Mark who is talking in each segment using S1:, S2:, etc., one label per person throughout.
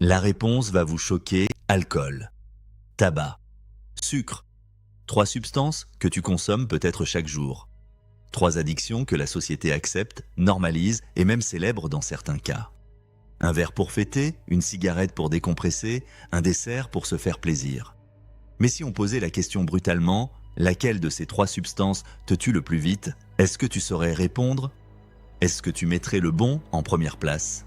S1: La réponse va vous choquer: alcool, tabac, sucre. 3 substances que tu consommes peut-être chaque jour. 3 addictions que la société accepte, normalise et même célèbre dans certains cas. Un verre pour fêter, une cigarette pour décompresser, un dessert pour se faire plaisir. Mais si on posait la question brutalement, laquelle de ces 3 substances te tue le plus vite, est-ce que tu saurais répondre? Est-ce que tu mettrais le bon en première place?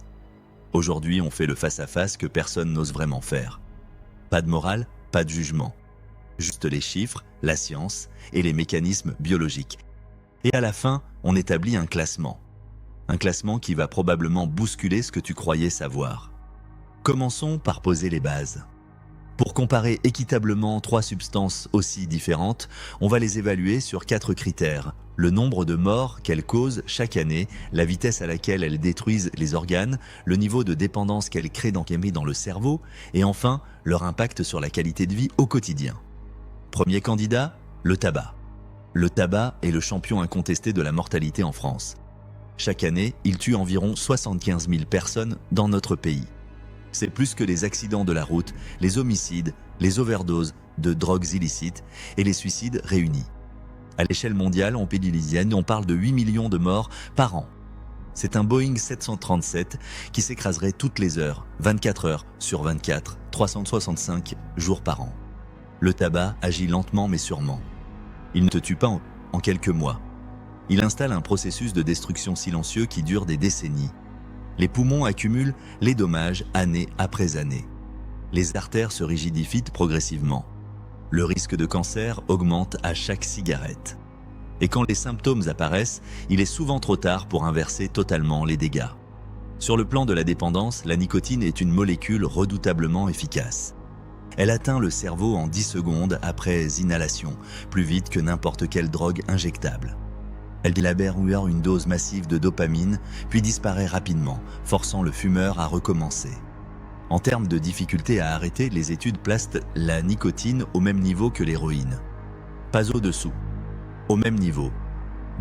S1: Aujourd'hui, on fait le face-à-face que personne n'ose vraiment faire. Pas de morale, pas de jugement. Juste les chiffres, la science et les mécanismes biologiques. Et à la fin, on établit un classement. Un classement qui va probablement bousculer ce que tu croyais savoir. Commençons par poser les bases. Pour comparer équitablement 3 substances aussi différentes, on va les évaluer sur 4 critères. Le nombre de morts qu'elles causent chaque année, la vitesse à laquelle elles détruisent les organes, le niveau de dépendance qu'elles créent dans le cerveau, et enfin, leur impact sur la qualité de vie au quotidien. Premier candidat, le tabac. Le tabac est le champion incontesté de la mortalité en France. Chaque année, il tue environ 75 000 personnes dans notre pays. C'est plus que les accidents de la route, les homicides, les overdoses de drogues illicites et les suicides réunis. À l'échelle mondiale, en pédilisienne, on parle de 8 millions de morts par an. C'est un Boeing 737 qui s'écraserait toutes les heures, 24 heures sur 24, 365 jours par an. Le tabac agit lentement mais sûrement. Il ne te tue pas en quelques mois. Il installe un processus de destruction silencieux qui dure des décennies. Les poumons accumulent les dommages année après année. Les artères se rigidifient progressivement. Le risque de cancer augmente à chaque cigarette. Et quand les symptômes apparaissent, il est souvent trop tard pour inverser totalement les dégâts. Sur le plan de la dépendance, la nicotine est une molécule redoutablement efficace. Elle atteint le cerveau en 10 secondes après inhalation, plus vite que n'importe quelle drogue injectable. Elle élabore une dose massive de dopamine, puis disparaît rapidement, forçant le fumeur à recommencer. En termes de difficulté à arrêter, les études placent la nicotine au même niveau que l'héroïne. Pas au-dessous. Au même niveau.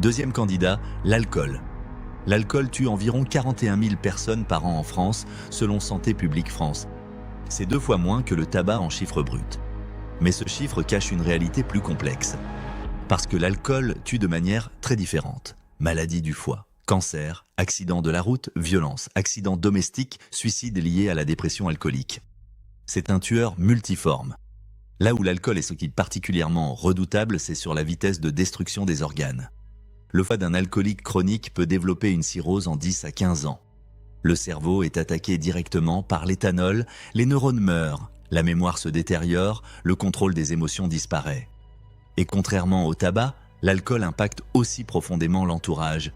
S1: Deuxième candidat, l'alcool. L'alcool tue environ 41 000 personnes par an en France, selon Santé publique France. C'est 2 fois moins que le tabac en chiffre brut. Mais ce chiffre cache une réalité plus complexe. Parce que l'alcool tue de manière très différente. Maladie du foie, cancer, accident de la route, violence, accident domestique, suicide lié à la dépression alcoolique. C'est un tueur multiforme. Là où l'alcool est ce qui est particulièrement redoutable, c'est sur la vitesse de destruction des organes. Le foie d'un alcoolique chronique peut développer une cirrhose en 10 à 15 ans. Le cerveau est attaqué directement par l'éthanol, les neurones meurent, la mémoire se détériore, le contrôle des émotions disparaît. Et contrairement au tabac, l'alcool impacte aussi profondément l'entourage.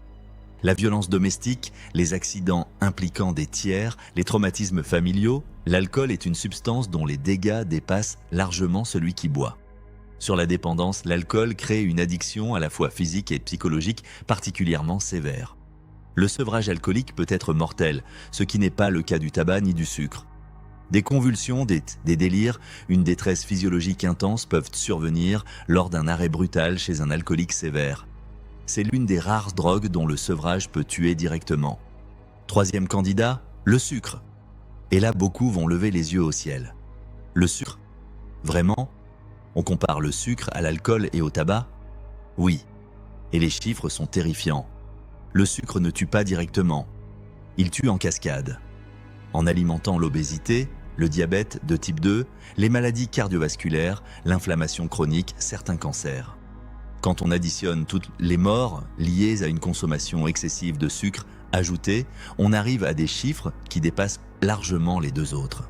S1: La violence domestique, les accidents impliquant des tiers, les traumatismes familiaux, l'alcool est une substance dont les dégâts dépassent largement celui qui boit. Sur la dépendance, l'alcool crée une addiction à la fois physique et psychologique particulièrement sévère. Le sevrage alcoolique peut être mortel, ce qui n'est pas le cas du tabac ni du sucre. Des convulsions, des délires, une détresse physiologique intense peuvent survenir lors d'un arrêt brutal chez un alcoolique sévère. C'est l'une des rares drogues dont le sevrage peut tuer directement. Troisième candidat, le sucre. Et là, beaucoup vont lever les yeux au ciel. Le sucre? Vraiment? On compare le sucre à l'alcool et au tabac? Oui. Et les chiffres sont terrifiants. Le sucre ne tue pas directement. Il tue en cascade. En alimentant l'obésité, le diabète de type 2, les maladies cardiovasculaires, l'inflammation chronique, certains cancers. Quand on additionne toutes les morts liées à une consommation excessive de sucre ajouté, on arrive à des chiffres qui dépassent largement les 2 autres.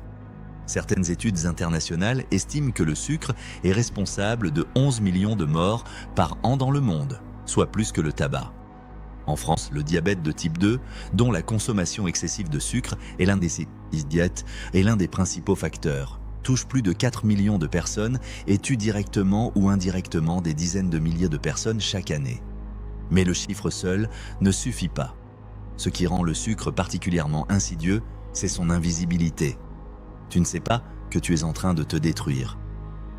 S1: Certaines études internationales estiment que le sucre est responsable de 11 millions de morts par an dans le monde, soit plus que le tabac. En France, le diabète de type 2, dont la consommation excessive de sucre est l'un des principaux facteurs, touche plus de 4 millions de personnes et tue directement ou indirectement des dizaines de milliers de personnes chaque année. Mais le chiffre seul ne suffit pas. Ce qui rend le sucre particulièrement insidieux, c'est son invisibilité. Tu ne sais pas que tu es en train de te détruire.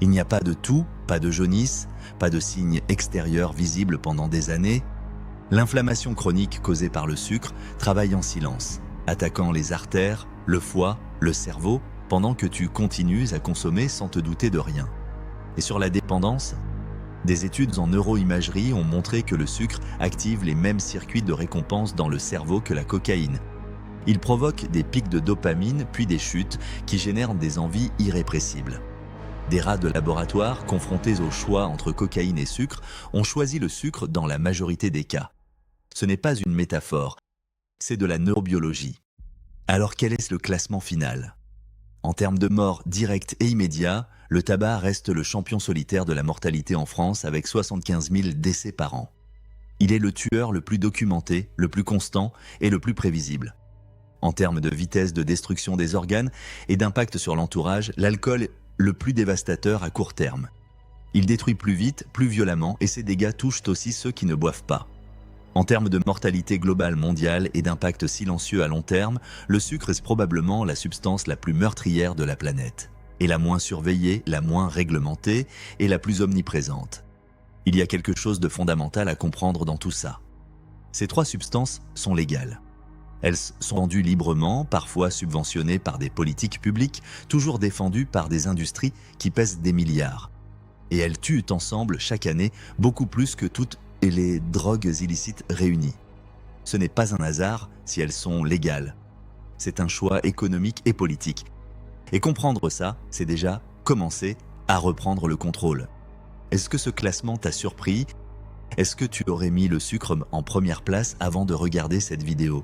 S1: Il n'y a pas de toux, pas de jaunisse, pas de signes extérieurs visibles pendant des années. L'inflammation chronique causée par le sucre travaille en silence, attaquant les artères, le foie le cerveau, pendant que tu continues à consommer sans te douter de rien. Et sur la dépendance, des études en neuroimagerie ont montré que le sucre active les mêmes circuits de récompense dans le cerveau que la cocaïne. Il provoque des pics de dopamine puis des chutes qui génèrent des envies irrépressibles. Des rats de laboratoire confrontés au choix entre cocaïne et sucre ont choisi le sucre dans la majorité des cas. Ce n'est pas une métaphore, c'est de la neurobiologie. Alors quel est le classement final ? En termes de mort directe et immédiat, le tabac reste le champion solitaire de la mortalité en France avec 75 000 décès par an. Il est le tueur le plus documenté, le plus constant et le plus prévisible. En termes de vitesse de destruction des organes et d'impact sur l'entourage, l'alcool est le plus dévastateur à court terme. Il détruit plus vite, plus violemment et ses dégâts touchent aussi ceux qui ne boivent pas. En termes de mortalité globale mondiale et d'impact silencieux à long terme, le sucre est probablement la substance la plus meurtrière de la planète. Et la moins surveillée, la moins réglementée et la plus omniprésente. Il y a quelque chose de fondamental à comprendre dans tout ça. Ces 3 substances sont légales. Elles sont vendues librement, parfois subventionnées par des politiques publiques, toujours défendues par des industries qui pèsent des milliards. Et elles tuent ensemble chaque année beaucoup plus que toutes les drogues illicites réunies. Ce n'est pas un hasard si elles sont légales. C'est un choix économique et politique. Et comprendre ça, c'est déjà commencer à reprendre le contrôle. Est-ce que ce classement t'a surpris ? Est-ce que tu aurais mis le sucre en première place avant de regarder cette vidéo ?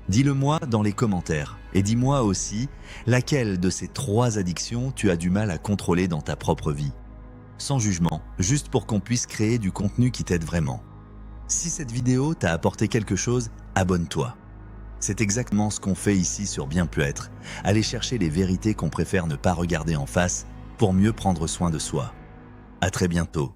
S1: Dis-le-moi dans les commentaires et dis-moi aussi laquelle de ces 3 addictions tu as du mal à contrôler dans ta propre vie. Sans jugement, juste pour qu'on puisse créer du contenu qui t'aide vraiment. Si cette vidéo t'a apporté quelque chose, abonne-toi. C'est exactement ce qu'on fait ici sur Bien Pu Être. Aller chercher les vérités qu'on préfère ne pas regarder en face pour mieux prendre soin de soi. À très bientôt.